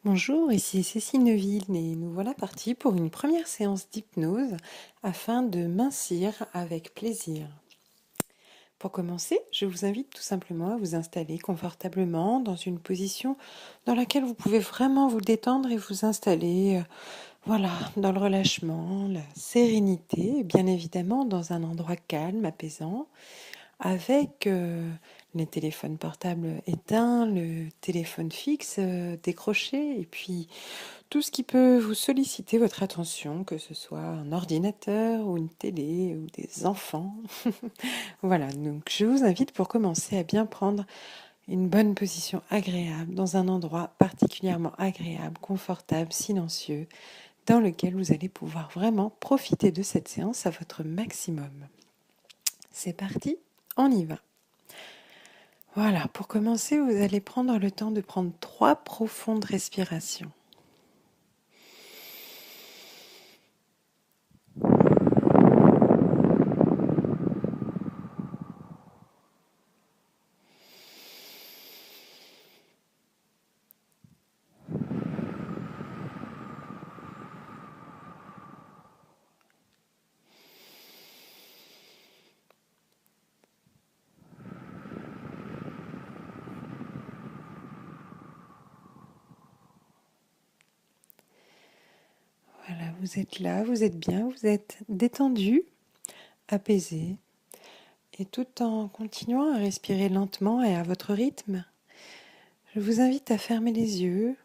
Bonjour, ici Cécile Neuville et nous voilà partis pour une première séance d'hypnose afin de mincir avec plaisir. Pour commencer, je vous invite tout simplement à vous installer confortablement dans une position dans laquelle vous pouvez vraiment vous détendre et vous installer, dans le relâchement, la sérénité, et bien évidemment dans un endroit calme, apaisant, avec les téléphones portables éteints, le téléphone fixe décroché, et puis tout ce qui peut vous solliciter votre attention, que ce soit un ordinateur ou une télé ou des enfants. Voilà, donc je vous invite pour commencer à bien prendre une bonne position agréable, dans un endroit particulièrement agréable, confortable, silencieux, dans lequel vous allez pouvoir vraiment profiter de cette séance à votre maximum. C'est parti, on y va. Voilà, pour commencer, vous allez prendre le temps de prendre 3 profondes respirations. Voilà, vous êtes là, vous êtes bien, vous êtes détendu, apaisé, et tout en continuant à respirer lentement et à votre rythme, je vous invite à fermer les yeux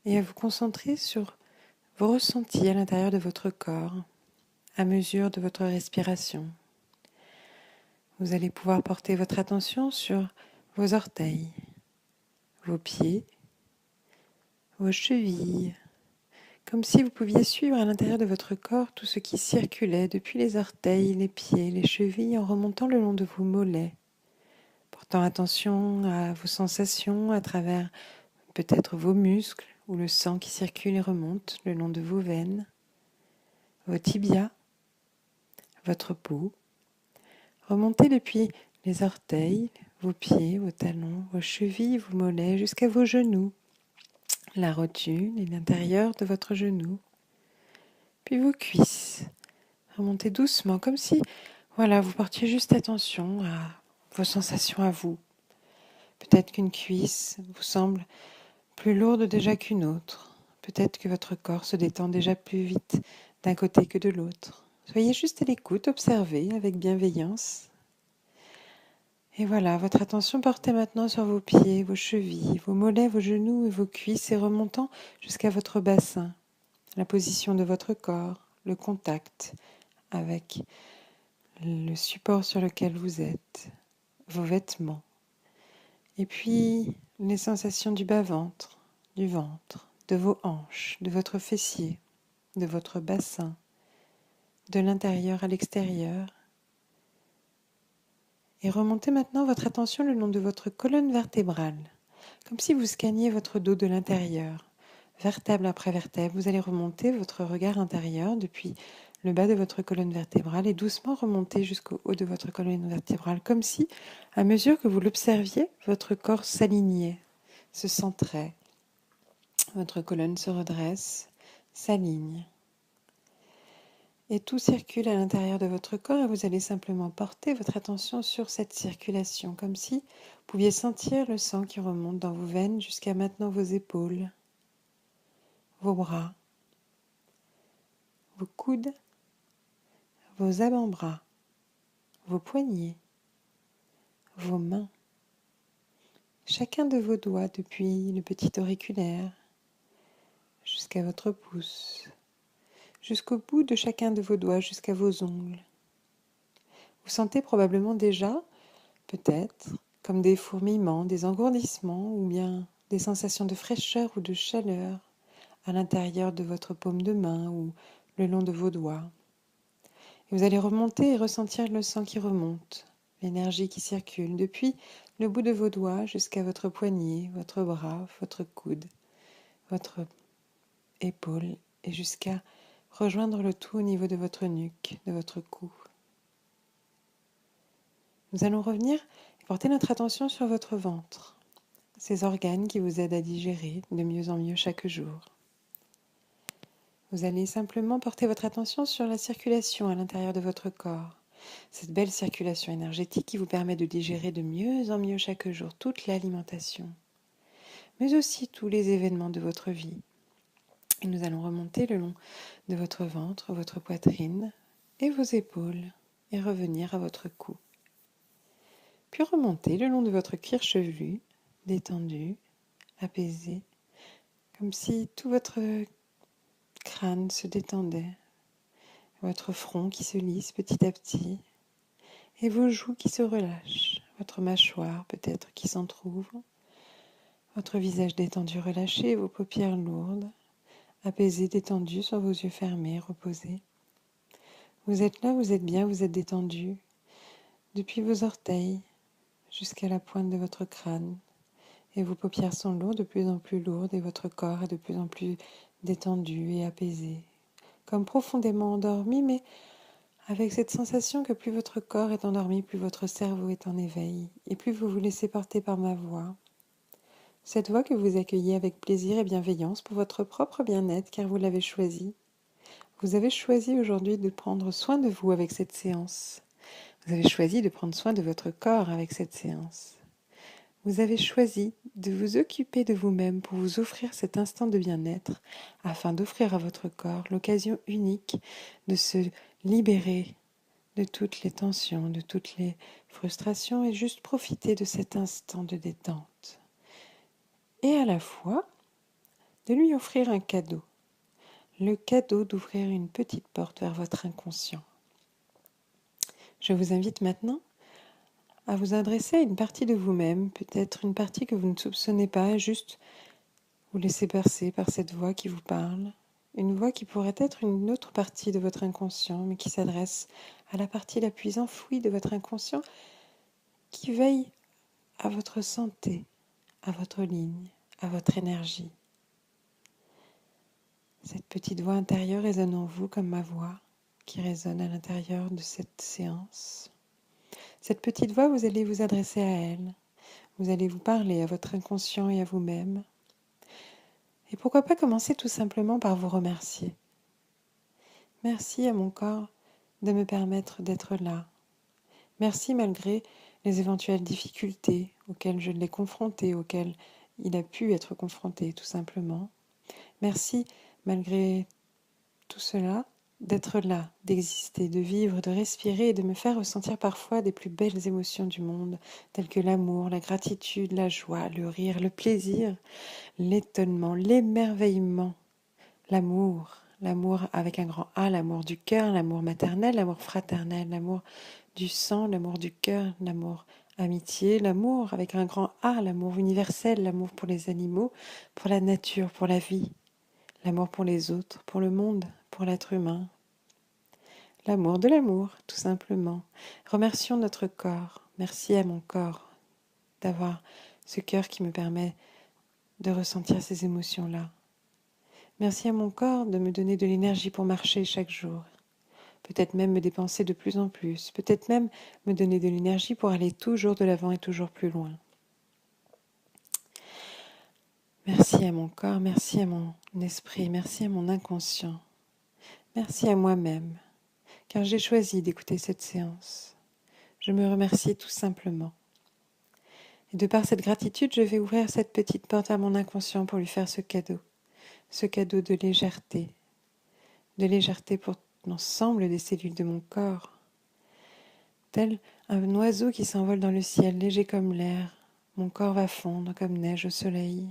et à vous concentrer sur vos ressentis à l'intérieur de votre corps, à mesure de votre respiration. Vous allez pouvoir porter votre attention sur vos orteils, vos pieds, vos chevilles, comme si vous pouviez suivre à l'intérieur de votre corps tout ce qui circulait depuis les orteils, les pieds, les chevilles, en remontant le long de vos mollets, portant attention à vos sensations à travers peut-être vos muscles ou le sang qui circule et remonte le long de vos veines, vos tibias, votre peau. Remontez depuis les orteils, vos pieds, vos talons, vos chevilles, vos mollets, jusqu'à vos genoux, la rotule et l'intérieur de votre genou, puis vos cuisses. Remontez doucement, comme si, vous portiez juste attention à vos sensations à vous. Peut-être qu'une cuisse vous semble plus lourde déjà qu'une autre. Peut-être que votre corps se détend déjà plus vite d'un côté que de l'autre. Soyez juste à l'écoute, observez avec bienveillance. Et voilà, votre attention portée maintenant sur vos pieds, vos chevilles, vos mollets, vos genoux et vos cuisses et remontant jusqu'à votre bassin, la position de votre corps, le contact avec le support sur lequel vous êtes, vos vêtements, et puis les sensations du bas-ventre, du ventre, de vos hanches, de votre fessier, de votre bassin, de l'intérieur à l'extérieur. Et remontez maintenant votre attention le long de votre colonne vertébrale, comme si vous scanniez votre dos de l'intérieur. Vertèbre après vertèbre, vous allez remonter votre regard intérieur depuis le bas de votre colonne vertébrale et doucement remonter jusqu'au haut de votre colonne vertébrale, comme si, à mesure que vous l'observiez, votre corps s'alignait, se centrait. Votre colonne se redresse, s'aligne. Et tout circule à l'intérieur de votre corps et vous allez simplement porter votre attention sur cette circulation, comme si vous pouviez sentir le sang qui remonte dans vos veines jusqu'à maintenant vos épaules, vos bras, vos coudes, vos avant-bras, vos poignets, vos mains, chacun de vos doigts depuis le petit auriculaire jusqu'à votre pouce, jusqu'au bout de chacun de vos doigts, jusqu'à vos ongles. Vous sentez probablement déjà, peut-être, comme des fourmillements, des engourdissements ou bien des sensations de fraîcheur ou de chaleur à l'intérieur de votre paume de main ou le long de vos doigts. Et vous allez remonter et ressentir le sang qui remonte, l'énergie qui circule depuis le bout de vos doigts jusqu'à votre poignet, votre bras, votre coude, votre épaule et jusqu'à rejoindre le tout au niveau de votre nuque, de votre cou. Nous allons revenir et porter notre attention sur votre ventre. ces organes qui vous aident à digérer de mieux en mieux chaque jour. Vous allez simplement porter votre attention sur la circulation à l'intérieur de votre corps. Cette belle circulation énergétique qui vous permet de digérer de mieux en mieux chaque jour toute l'alimentation, mais aussi tous les événements de votre vie. Et nous allons remonter le long de votre ventre, votre poitrine et vos épaules et revenir à votre cou. Puis remonter le long de votre cuir chevelu, détendu, apaisé, comme si tout votre crâne se détendait, votre front qui se lisse petit à petit, et vos joues qui se relâchent, votre mâchoire peut-être qui s'entrouvre, votre visage détendu, relâché, vos paupières lourdes, apaisées, détendues sur vos yeux fermés, reposés. Vous êtes là, vous êtes bien, vous êtes détendu, depuis vos orteils jusqu'à la pointe de votre crâne. Et vos paupières sont lourdes, de plus en plus lourdes, et votre corps est de plus en plus détendu et apaisé, comme profondément endormi, mais avec cette sensation que plus votre corps est endormi, plus votre cerveau est en éveil, et plus vous vous laissez porter par ma voix. Cette voix que vous accueillez avec plaisir et bienveillance pour votre propre bien-être, car vous l'avez choisie. Vous avez choisi aujourd'hui de prendre soin de vous avec cette séance. Vous avez choisi de prendre soin de votre corps avec cette séance. Vous avez choisi de vous occuper de vous-même pour vous offrir cet instant de bien-être afin d'offrir à votre corps l'occasion unique de se libérer de toutes les tensions, de toutes les frustrations et juste profiter de cet instant de détente. Et à la fois, de lui offrir un cadeau, le cadeau d'ouvrir une petite porte vers votre inconscient. Je vous invite maintenant à vous adresser à une partie de vous-même, peut-être une partie que vous ne soupçonnez pas, juste vous laisser bercer par cette voix qui vous parle, une voix qui pourrait être une autre partie de votre inconscient, mais qui s'adresse à la partie la plus enfouie de votre inconscient, qui veille à votre santé, à votre ligne, à votre énergie. Cette petite voix intérieure résonne en vous comme ma voix qui résonne à l'intérieur de cette séance. Cette petite voix, vous allez vous adresser à elle. Vous allez vous parler à votre inconscient et à vous-même. Et pourquoi pas commencer tout simplement par vous remercier. Merci à mon corps de me permettre d'être là. Merci malgré les éventuelles difficultés auxquelles je l'ai confronté, auxquelles il a pu être confronté tout simplement. Merci malgré tout cela d'être là, d'exister, de vivre, de respirer et de me faire ressentir parfois des plus belles émotions du monde, telles que l'amour, la gratitude, la joie, le rire, le plaisir, l'étonnement, l'émerveillement, l'amour avec un grand A, l'amour du cœur, l'amour maternel, l'amour fraternel, l'amour du sang, l'amour du cœur, l'amour amitié, l'amour avec un grand A, l'amour universel, l'amour pour les animaux, pour la nature, pour la vie, l'amour pour les autres, pour le monde, pour l'être humain. L'amour de l'amour, tout simplement. Remercions notre corps. Merci à mon corps d'avoir ce cœur qui me permet de ressentir ces émotions-là. Merci à mon corps de me donner de l'énergie pour marcher chaque jour. Peut-être même me dépenser de plus en plus. Peut-être même me donner de l'énergie pour aller toujours de l'avant et toujours plus loin. Merci à mon corps, merci à mon esprit, merci à mon inconscient. Merci à moi-même, car j'ai choisi d'écouter cette séance. Je me remercie tout simplement. Et de par cette gratitude, je vais ouvrir cette petite porte à mon inconscient pour lui faire ce cadeau de légèreté pour l'ensemble des cellules de mon corps, tel un oiseau qui s'envole dans le ciel, léger comme l'air. Mon corps va fondre comme neige au soleil.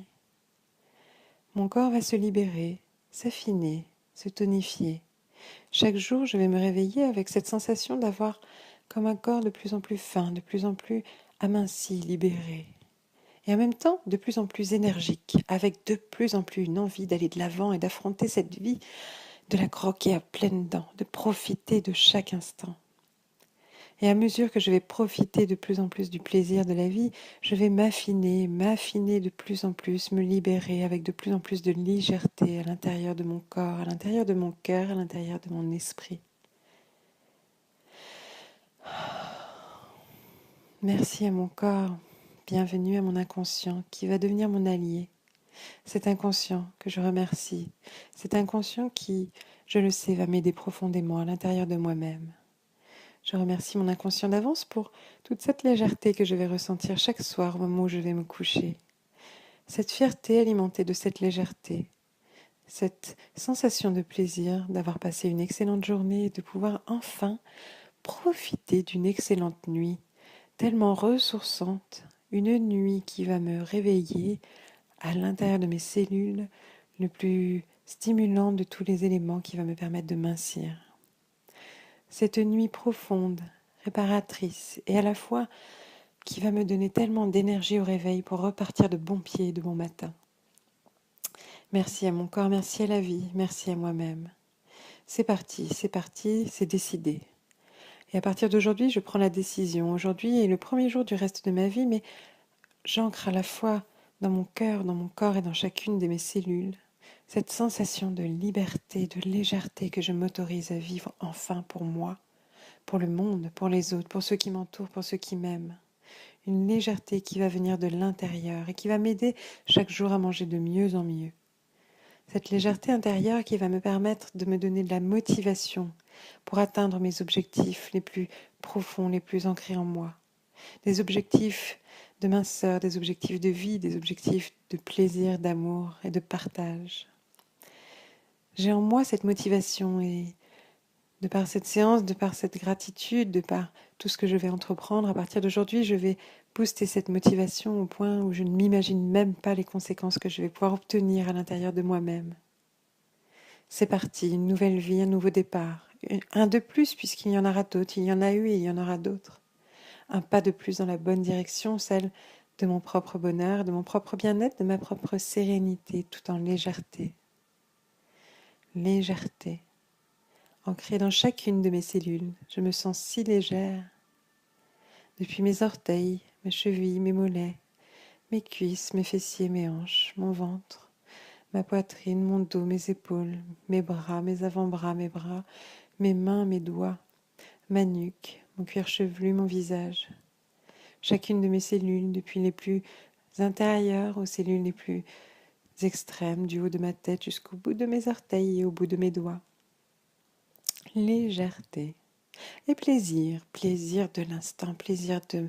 Mon corps va se libérer, s'affiner, se tonifier. Chaque jour, je vais me réveiller avec cette sensation d'avoir comme un corps de plus en plus fin, de plus en plus aminci, libéré. Et en même temps, de plus en plus énergique, avec de plus en plus une envie d'aller de l'avant et d'affronter cette vie, de la croquer à pleines dents, de profiter de chaque instant. Et à mesure que je vais profiter de plus en plus du plaisir de la vie, je vais m'affiner de plus en plus, me libérer avec de plus en plus de légèreté à l'intérieur de mon corps, à l'intérieur de mon cœur, à l'intérieur de mon esprit. Merci à mon corps bienvenue à mon inconscient qui va devenir mon allié. Cet inconscient que je remercie, cet inconscient qui, je le sais, va m'aider profondément à l'intérieur de moi-même. Je remercie mon inconscient d'avance pour toute cette légèreté que je vais ressentir chaque soir au moment où je vais me coucher. Cette fierté alimentée de cette légèreté, cette sensation de plaisir d'avoir passé une excellente journée et de pouvoir enfin profiter d'une excellente nuit, tellement ressourçante, une nuit qui va me réveiller à l'intérieur de mes cellules, le plus stimulant de tous les éléments qui va me permettre de mincir. Cette nuit profonde, réparatrice et à la fois qui va me donner tellement d'énergie au réveil pour repartir de bon pied et de bon matin. Merci à mon corps, merci à la vie, merci à moi-même. C'est parti, c'est décidé. Et à partir d'aujourd'hui, je prends la décision. Aujourd'hui est le premier jour du reste de ma vie, mais j'ancre à la fois dans mon cœur, dans mon corps et dans chacune de mes cellules cette sensation de liberté, de légèreté que je m'autorise à vivre enfin pour moi, pour le monde, pour les autres, pour ceux qui m'entourent, pour ceux qui m'aiment. Une légèreté qui va venir de l'intérieur et qui va m'aider chaque jour à manger de mieux en mieux. Cette légèreté intérieure qui va me permettre de me donner de la motivation pour atteindre mes objectifs les plus profonds, les plus ancrés en moi. Des objectifs de minceur, des objectifs de vie, des objectifs de plaisir, d'amour et de partage. J'ai en moi cette motivation et de par cette séance, de par cette gratitude, de par tout ce que je vais entreprendre, à partir d'aujourd'hui, je vais booster cette motivation au point où je ne m'imagine même pas les conséquences que je vais pouvoir obtenir à l'intérieur de moi-même. C'est parti, une nouvelle vie, un nouveau départ. Un de plus puisqu'il y en aura d'autres, il y en a eu et il y en aura d'autres. Un pas de plus dans la bonne direction, celle de mon propre bonheur, de mon propre bien-être, de ma propre sérénité, tout en légèreté. Légèreté. Ancrée dans chacune de mes cellules, je me sens si légère. Depuis mes orteils, mes chevilles, mes mollets, mes cuisses, mes fessiers, mes hanches, mon ventre, ma poitrine, mon dos, mes épaules, mes bras, mes avant-bras, mes bras, mes mains, mes doigts, ma nuque, mon cuir chevelu, mon visage. Chacune de mes cellules, depuis les plus intérieures aux cellules les plus extrêmes, du haut de ma tête jusqu'au bout de mes orteils et au bout de mes doigts. Légèreté et plaisir, plaisir de l'instant, plaisir de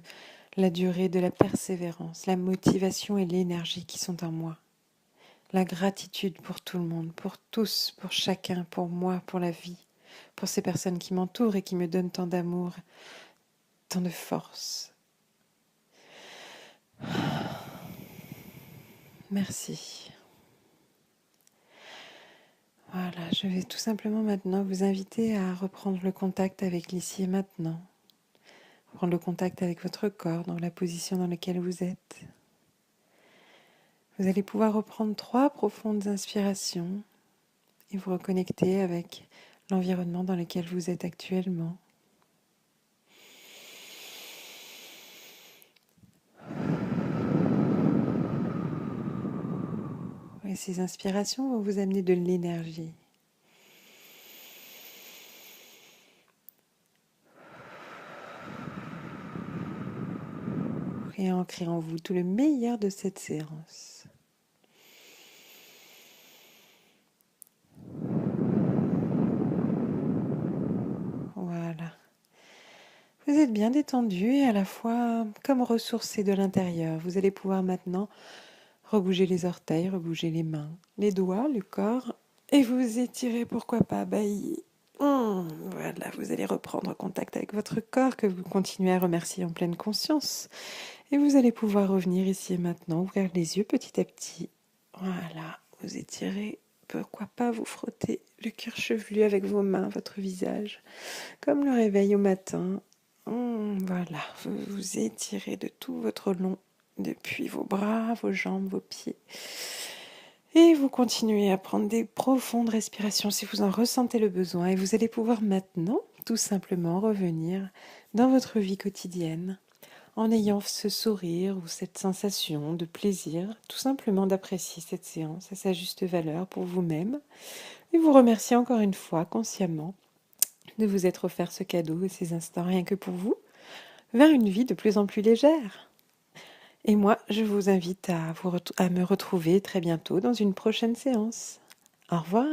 la durée, de la persévérance, la motivation et l'énergie qui sont en moi. La gratitude pour tout le monde, pour tous, pour chacun, pour moi, pour la vie, pour ces personnes qui m'entourent et qui me donnent tant d'amour, tant de force. Merci. Voilà, je vais tout simplement maintenant vous inviter à reprendre le contact avec l'ici et maintenant. Prendre le contact avec votre corps dans la position dans laquelle vous êtes. Vous allez pouvoir reprendre 3 profondes inspirations et vous reconnecter avec l'environnement dans lequel vous êtes actuellement. Et ces inspirations vont vous amener de l'énergie. Et ancrer en vous tout le meilleur de cette séance. Voilà. Vous êtes bien détendu et à la fois comme ressourcé de l'intérieur. Vous allez pouvoir maintenant rebouger les orteils, rebouger les mains, les doigts, le corps et vous étirer, pourquoi pas, voilà, vous allez reprendre contact avec votre corps que vous continuez à remercier en pleine conscience. Et vous allez pouvoir revenir ici et maintenant, ouvrir les yeux petit à petit. Voilà, vous étirez, pourquoi pas vous frotter le cuir chevelu avec vos mains, votre visage, comme le réveil au matin. Voilà, vous vous étirez de tout votre long, depuis vos bras, vos jambes, vos pieds. Et vous continuez à prendre des profondes respirations si vous en ressentez le besoin. Et vous allez pouvoir maintenant, tout simplement, revenir dans votre vie quotidienne en ayant ce sourire ou cette sensation de plaisir, tout simplement d'apprécier cette séance à sa juste valeur pour vous-même. Et vous remercier encore une fois consciemment de vous être offert ce cadeau et ces instants rien que pour vous, vers une vie de plus en plus légère. Et moi, je vous invite à me retrouver très bientôt dans une prochaine séance. Au revoir.